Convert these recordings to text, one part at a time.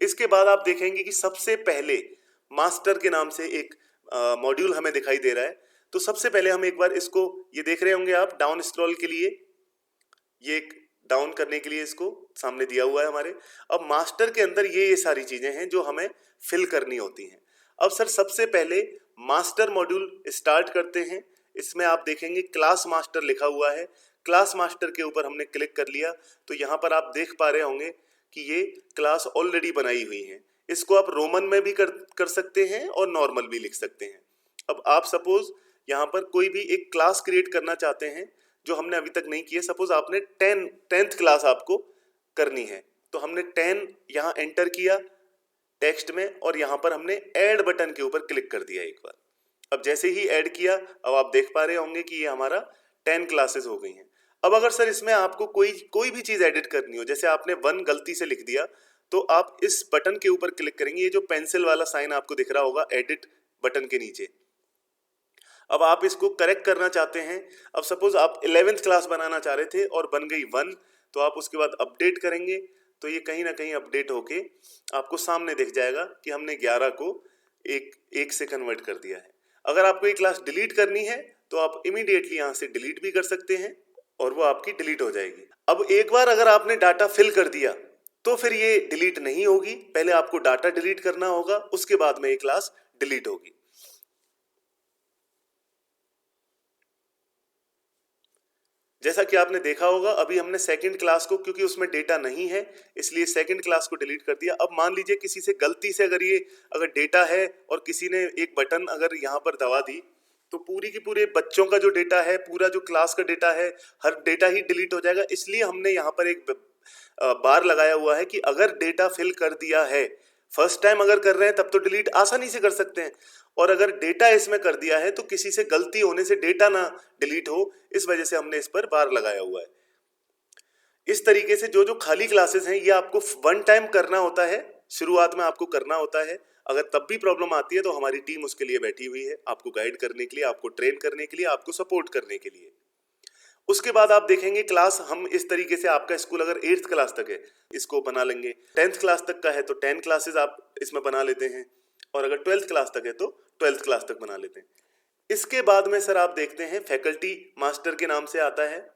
इसके बाद आप देखेंगे कि सबसे पहले मास्टर के नाम से एक मॉड्यूल हमें दिखाई दे रहा है। तो सबसे पहले हम एक बार इसको, ये देख रहे होंगे आप डाउन स्क्रॉल के लिए, ये एक डाउन करने के लिए इसको सामने दिया हुआ है हमारे। अब मास्टर के अंदर ये सारी चीजें हैं जो हमें फिल करनी होती हैं। अब सर सबसे पहले मास्टर मॉड्यूल स्टार्ट करते हैं। इसमें आप देखेंगे क्लास मास्टर लिखा हुआ है। क्लास मास्टर के ऊपर हमने क्लिक कर लिया तो यहाँ पर आप देख पा रहे होंगे कि ये क्लास ऑलरेडी बनाई हुई है। इसको आप रोमन में भी कर सकते हैं और नॉर्मल भी लिख सकते हैं। अब आप सपोज यहाँ पर कोई भी एक क्लास क्रिएट करना चाहते हैं जो हमने अभी तक नहीं किया। सपोज आपने 10th क्लास आपको करनी है तो हमने 10 यहाँ एंटर किया टेक्स्ट में और यहाँ पर हमने ऐड बटन के ऊपर क्लिक कर दिया एक बार। अब जैसे ही ऐड किया अब आप देख पा रहे होंगे कि ये हमारा 10 क्लासेस हो गई हैं। अब अगर सर इसमें आपको कोई भी चीज एडिट करनी हो, जैसे आपने 1 गलती से लिख दिया तो आप इस बटन के ऊपर क्लिक करेंगे। ये जो पेंसिल वाला साइन आपको दिख रहा होगा एडिट बटन के नीचे, अब आप इसको करेक्ट करना चाहते हैं। अब सपोज आप 11th क्लास बनाना चाह रहे थे और बन गई 1, तो आप उसके बाद अपडेट करेंगे तो ये कहीं ना कहीं अपडेट होके आपको सामने दिख जाएगा कि हमने 11 को एक से कन्वर्ट कर दिया है। अगर आपको ये क्लास डिलीट करनी है तो आप इमीडिएटली यहाँ से डिलीट भी कर सकते हैं और वो आपकी डिलीट हो जाएगी। अब एक बार अगर आपने डाटा फिल कर दिया तो फिर ये डिलीट नहीं होगी। पहले आपको डाटा डिलीट करना होगा, उसके बाद में ये क्लास डिलीट होगी। जैसा कि आपने देखा होगा अभी हमने 2nd क्लास को, क्योंकि उसमें डेटा नहीं है इसलिए 2nd क्लास को डिलीट कर दिया। अब मान लीजिए किसी से गलती से अगर डेटा है और किसी ने एक बटन अगर यहाँ पर दबा दी तो पूरी की पूरे बच्चों का जो डेटा है, पूरा जो क्लास का डेटा है, हर डेटा ही डिलीट हो जाएगा। इसलिए हमने यहाँ पर एक बार लगाया हुआ है कि अगर डेटा फिल कर दिया है, फर्स्ट टाइम अगर कर रहे हैं तब तो डिलीट आसानी से कर सकते हैं, और अगर डेटा इसमें कर दिया है तो किसी से गलती होने से डेटा ना डिलीट हो, इस वजह से हमने इस पर बार लगाया हुआ है। इस तरीके से जो जो खाली क्लासेस हैं ये आपको 1 टाइम करना होता है, शुरुआत में आपको करना होता है। अगर तब भी प्रॉब्लम आती है तो हमारी टीम उसके लिए बैठी हुई है, आपको गाइड करने के लिए, आपको ट्रेन करने के लिए, आपको सपोर्ट करने के लिए। उसके बाद आप देखेंगे क्लास हम इस तरीके से, आपका स्कूल अगर 8th क्लास तक है इसको बना लेंगे, 10th क्लास तक का है तो 10 क्लासेस आप इसमें बना लेते हैं, और अगर 12th क्लास तक है तो 12th क्लास तक बना लेते हैं। इसके बाद में सर आप देखते हैं फैकल्टी मास्टर के नाम से आता है।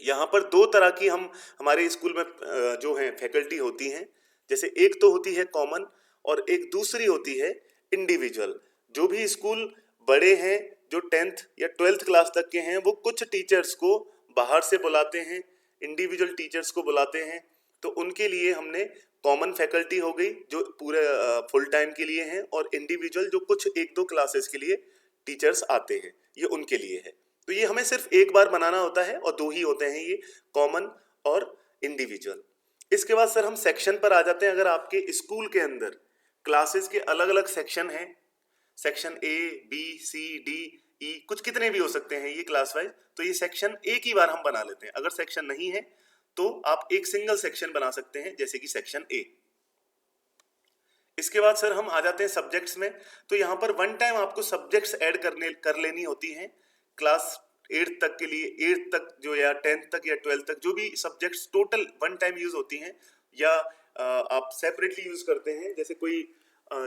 यहाँ पर 2 तरह की हमारे स्कूल में जो है फैकल्टी होती हैं। जैसे एक तो होती है कॉमन और एक दूसरी होती है इंडिविजुअल। जो भी स्कूल बड़े हैं, जो 10th या 12th क्लास तक के हैं, वो कुछ टीचर्स को बाहर से बुलाते हैं, इंडिविजुअल टीचर्स को बुलाते हैं। तो उनके लिए हमने कॉमन फैकल्टी हो गई जो पूरे फुल टाइम के लिए हैं, और इंडिविजुअल जो कुछ 1-2 क्लासेस के लिए टीचर्स आते हैं, ये उनके लिए है। तो ये हमें सिर्फ एक बार बनाना होता है और 2 ही होते हैं, ये कॉमन और इंडिविजुअल। इसके बाद सर हम सेक्शन पर आ जाते हैं। अगर आपके स्कूल के अंदर क्लासेस के अलग अलग सेक्शन हैं, section A, B, C, D, E, कुछ कितने भी हो सकते हैं ये क्लास वाइज, तो ये सेक्शन एक ही बार हम बना लेते हैं। अगर सेक्शन नहीं है तो आप एक सिंगल सेक्शन बना सकते हैं, जैसे कि सेक्शन A। इसके बाद सर हम आ जाते हैं सब्जेक्ट्स में। तो यहाँ पर 1 टाइम आपको सब्जेक्ट्स ऐड कर लेनी होती हैं क्लास 8th तक के लिए, 8th तक जो, या 10th तक या 12th तक, जो भी सब्जेक्ट्स टोटल 1 टाइम यूज होती हैं, या आप सेपरेटली यूज करते हैं। जैसे कोई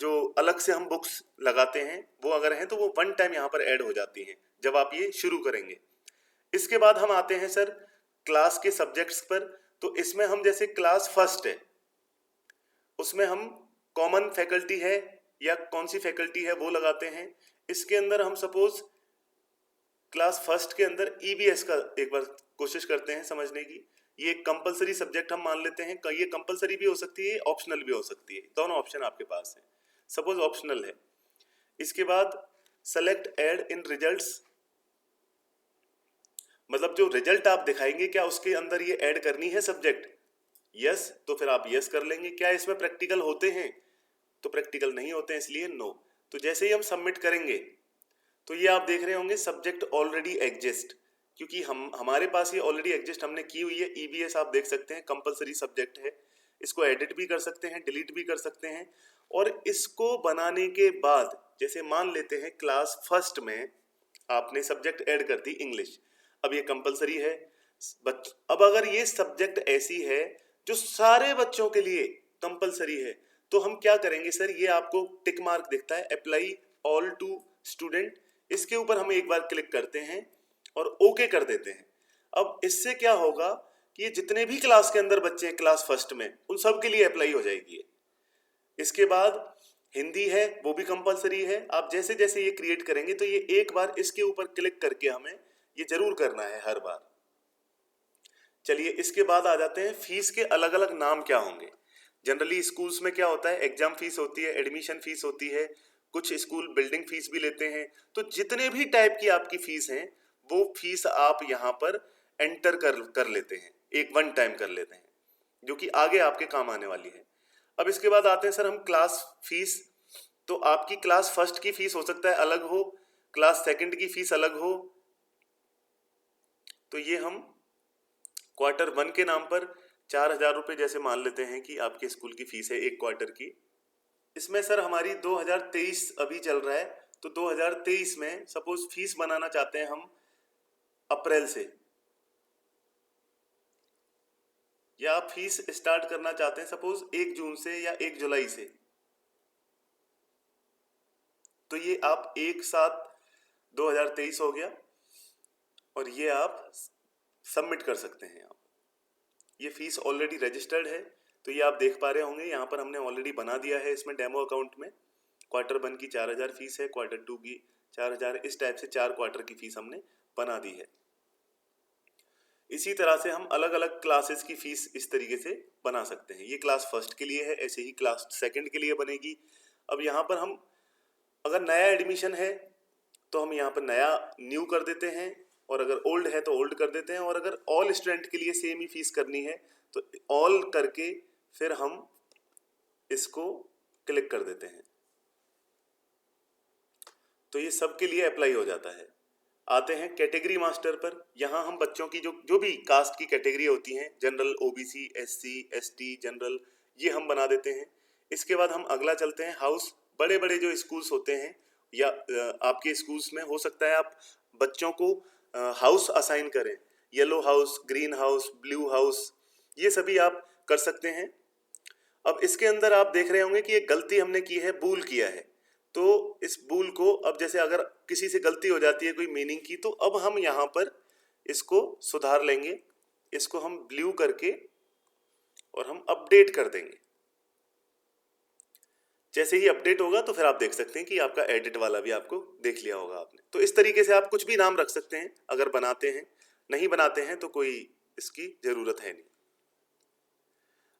जो अलग से हम बुक्स लगाते हैं वो अगर हैं तो वो 1 टाइम यहाँ पर ऐड हो जाती हैं जब आप ये शुरू करेंगे। इसके बाद हम आते हैं सर क्लास के सब्जेक्ट्स पर। तो इसमें हम जैसे क्लास फर्स्ट है उसमें हम कॉमन फैकल्टी है या कौन सी फैकल्टी है वो लगाते हैं। इसके अंदर हम सपोज क्लास फर्स्ट के अंदर EBS का एक बार कोशिश करते हैं समझने की। ये कंपलसरी सब्जेक्ट हम मान लेते हैं। ये कंपलसरी भी हो सकती है, ऑप्शनल भी हो सकती है, दोनों ऑप्शन आपके पास है। सपोज ऑप्शनल है। इसके बाद सेलेक्ट ऐड इन रिजल्ट्स, मतलब जो रिजल्ट आप दिखाएंगे क्या उसके अंदर ये ऐड करनी है सब्जेक्ट, यस तो फिर आप यस कर लेंगे। क्या इसमें प्रैक्टिकल होते हैं, तो प्रैक्टिकल नहीं होते हैं इसलिए नो। तो जैसे ही हम सबमिट करेंगे तो ये आप देख रहे होंगे सब्जेक्ट ऑलरेडी एग्जिस्ट, क्योंकि हमारे पास ये ऑलरेडी एग्जिस्ट हमने की हुई है। EBS आप देख सकते हैं कंपलसरी सब्जेक्ट है, इसको एडिट भी कर सकते हैं, डिलीट भी कर सकते हैं। और इसको बनाने के बाद जैसे मान लेते हैं क्लास फर्स्ट में आपने सब्जेक्ट ऐड कर दी इंग्लिश, अब ये कंपलसरी है। अब अगर ये सब्जेक्ट ऐसी है जो सारे बच्चों के लिए कंपलसरी है। तो हम क्या करेंगे सर, ये आपको टिक मार्क दिखता है अप्लाई ऑल टू स्टूडेंट, इसके ऊपर हम एक बार क्लिक करते हैं और ओके कर देते हैं। अब इससे क्या होगा कि ये जितने भी क्लास के अंदर बच्चे हैं क्लास फर्स्ट में, उन सब के लिए अप्लाई हो जाएगी ये। इसके बाद हिंदी है, वो भी कंपलसरी है। आप जैसे जैसे ये क्रिएट करेंगे तो ये एक बार इसके ऊपर क्लिक करके हमें ये जरूर करना है हर बार। चलिए इसके बाद आ जाते हैं फीस के अलग अलग नाम क्या होंगे। जनरली स्कूल्स में क्या होता है, एग्जाम फीस होती है, एडमिशन फीस होती है, कुछ स्कूल बिल्डिंग फीस भी लेते हैं। तो जितने भी टाइप की आपकी फीस हैं वो फीस आप यहाँ पर एंटर कर लेते हैं, एक वन टाइम कर लेते हैं, जो कि आगे आपके काम आने वाली है। अब इसके बाद आते हैं सर हम क्लास फीस। तो आपकी क्लास फर्स्ट की फीस हो सकता है अलग हो, क्लास सेकंड की फीस अलग हो। तो ये हम क्वार्टर 1 के नाम पर 4,000 रुपये जैसे मान लेते हैं कि आपके स्कूल की फीस है एक क्वार्टर की। इसमें सर हमारी 2023 अभी चल रहा है, तो 2023 में सपोज फीस बनाना चाहते हैं हम अप्रैल से, या आप फीस स्टार्ट करना चाहते हैं सपोज 1 जून से या 1 जुलाई से, तो ये आप एक साथ 2023 हो गया और ये आप सबमिट कर सकते हैं। आप ये फीस ऑलरेडी रजिस्टर्ड है, तो ये आप देख पा रहे होंगे यहाँ पर हमने ऑलरेडी बना दिया है इसमें डेमो अकाउंट में। क्वार्टर 1 की 4,000 फीस है, क्वार्टर 2 की 4,000, इस टाइप से 4 क्वार्टर की फीस हमने बना दी है। इसी तरह से हम अलग अलग क्लासेस की फीस इस तरीके से बना सकते हैं। ये क्लास फर्स्ट के लिए है, ऐसे ही क्लास सेकंड के लिए बनेगी। अब यहाँ पर हम अगर नया एडमिशन है तो हम यहाँ पर नया न्यू कर देते हैं, और अगर ओल्ड है तो ओल्ड कर देते हैं, और अगर ऑल स्टूडेंट के लिए सेम ही फीस करनी है तो ऑल करके फिर हम इसको क्लिक कर देते हैं, तो ये सबके लिए अप्लाई हो जाता है। आते हैं कैटेगरी मास्टर पर। यहाँ हम बच्चों की जो भी कास्ट की कैटेगरी होती हैं, general, OBC, SC, ST, general, ये हम बना देते हैं। इसके बाद हम अगला चलते हैं हाउस। बड़े बड़े जो स्कूल्स होते हैं या आपके स्कूल्स में हो सकता है आप बच्चों को हाउस असाइन करें, yellow house, green house, blue house, ये सभी आप कर सकते हैं। अब इसके अंदर आप देख रहे होंगे कि एक गलती हमने की है, बूल किया है। तो इस बूल को अब जैसे अगर किसी से गलती हो जाती है कोई मीनिंग की, तो अब हम यहाँ पर इसको सुधार लेंगे, इसको हम ब्लू करके और हम अपडेट कर देंगे। जैसे ही अपडेट होगा तो फिर आप देख सकते हैं कि आपका एडिट वाला भी आपको देख लिया होगा आपने। तो इस तरीके से आप कुछ भी नाम रख सकते हैं अगर बनाते हैं, नहीं बनाते हैं तो कोई इसकी जरूरत है नहीं।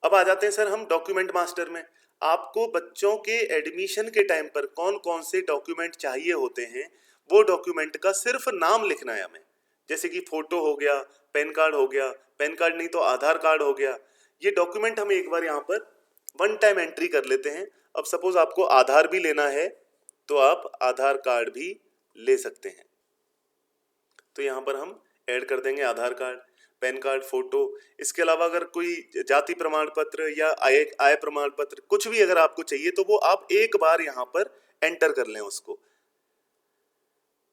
अब आ जाते हैं सर हम डॉक्यूमेंट मास्टर में। आपको बच्चों के एडमिशन के टाइम पर कौन कौन से डॉक्यूमेंट चाहिए होते हैं, वो डॉक्यूमेंट का सिर्फ नाम लिखना है हमें। जैसे कि फोटो हो गया, पैन कार्ड हो गया, पैन कार्ड नहीं तो आधार कार्ड हो गया। ये डॉक्यूमेंट हम एक बार यहाँ पर वन टाइम एंट्री कर लेते हैं। अब सपोज आपको आधार भी लेना है तो आप आधार कार्ड भी ले सकते हैं, तो यहाँ पर हम ऐड कर देंगे आधार कार्ड, पैन कार्ड, फोटो। इसके अलावा अगर कोई जाति प्रमाण पत्र या आय प्रमाण पत्र कुछ भी अगर आपको चाहिए तो वो आप एक बार यहाँ पर एंटर कर लें उसको।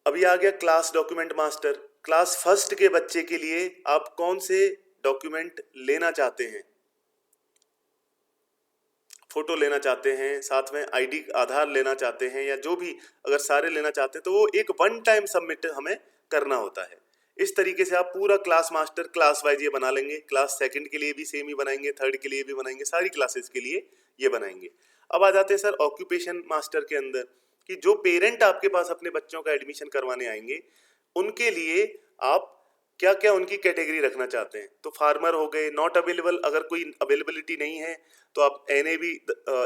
अभी आ गया class document master. Class first के बच्चे के लिए आप कौन से डॉक्यूमेंट लेना चाहते हैं, फोटो लेना चाहते हैं, साथ में आईडी आधार लेना चाहते हैं, या जो भी अगर सारे लेना चाहते हैं तो वो एक वन टाइम सबमिट हमें करना होता है। इस तरीके से आप पूरा क्लास मास्टर क्लास वाइज ये बना लेंगे। क्लास सेकंड के लिए भी सेम ही बनाएंगे, थर्ड के लिए भी बनाएंगे, सारी क्लासेस के लिए ये बनाएंगे। अब आ जाते हैं सर ऑक्यूपेशन मास्टर के अंदर कि जो पेरेंट आपके पास अपने बच्चों का एडमिशन करवाने आएंगे उनके लिए आप क्या क्या उनकी कैटेगरी रखना चाहते हैं। तो फार्मर हो गए, नॉट अवेलेबल, अगर कोई अवेलेबिलिटी नहीं है तो आप एनए भी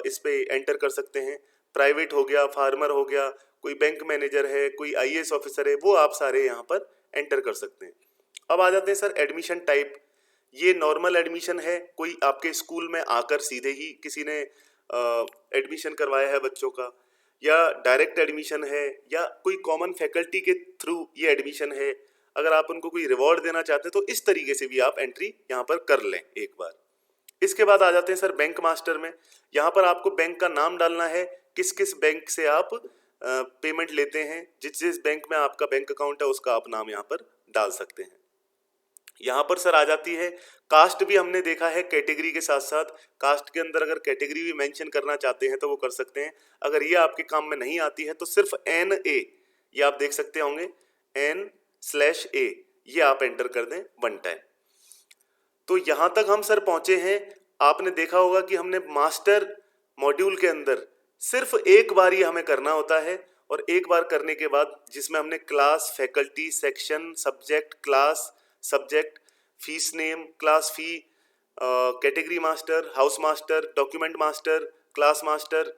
इस पे एंटर कर सकते हैं। प्राइवेट हो गया, फार्मर हो गया, कोई बैंक मैनेजर है, कोई आईएएस ऑफिसर है, वो आप सारे यहाँ पर एंटर कर सकते हैं। अब आ जाते हैं सर एडमिशन टाइप। ये नॉर्मल एडमिशन है, कोई आपके स्कूल में आकर सीधे ही किसी ने एडमिशन करवाया है बच्चों का, या डायरेक्ट एडमिशन है, या कोई कॉमन फैकल्टी के थ्रू ये एडमिशन है। अगर आप उनको कोई रिवॉर्ड देना चाहते हैं तो इस तरीके से भी आप एंट्री यहाँ पर कर लें एक बार। इसके बाद आ जाते हैं सर बैंक मास्टर में। यहाँ पर आपको बैंक का नाम डालना है, किस किस बैंक से आप पेमेंट लेते हैं, जिस जिस बैंक में आपका बैंक अकाउंट है उसका आप नाम यहाँ पर डाल सकते हैं। यहाँ पर सर आ जाती है कास्ट, भी हमने देखा है कैटेगरी के साथ साथ कास्ट के अंदर अगर कैटेगरी भी मेंशन करना चाहते हैं तो वो कर सकते हैं। अगर ये आपके काम में नहीं आती है तो सिर्फ NA, ये आप देख सकते होंगे N/A, ये आप एंटर कर दें 1 टाइम। तो यहाँ तक हम सर पहुंचे हैं। आपने देखा होगा कि हमने मास्टर मॉड्यूल के अंदर सिर्फ एक बार ये हमें करना होता है, और एक बार करने के बाद जिसमें हमने class, faculty, section, subject, class, subject, fees name, class fee, category master, house master, document master, class master,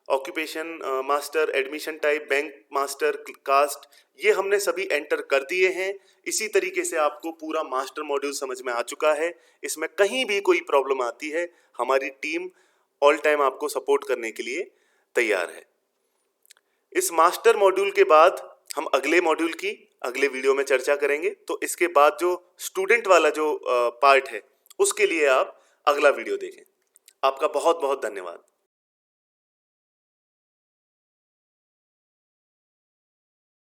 occupation master, admission type, bank master, caste, ये हमने सभी एंटर कर दिए हैं। इसी तरीके से आपको पूरा मास्टर मॉड्यूल समझ में आ चुका है। इसमें कहीं भी कोई प्रॉब्लम आती है, हमारी टीम ऑल टाइम आपको सपोर्ट करने के लिए तैयार है। इस मास्टर मॉड्यूल के बाद हम अगले मॉड्यूल की अगले वीडियो में चर्चा करेंगे। तो इसके बाद जो स्टूडेंट वाला जो पार्ट है उसके लिए आप अगला वीडियो देखें। आपका बहुत बहुत धन्यवाद।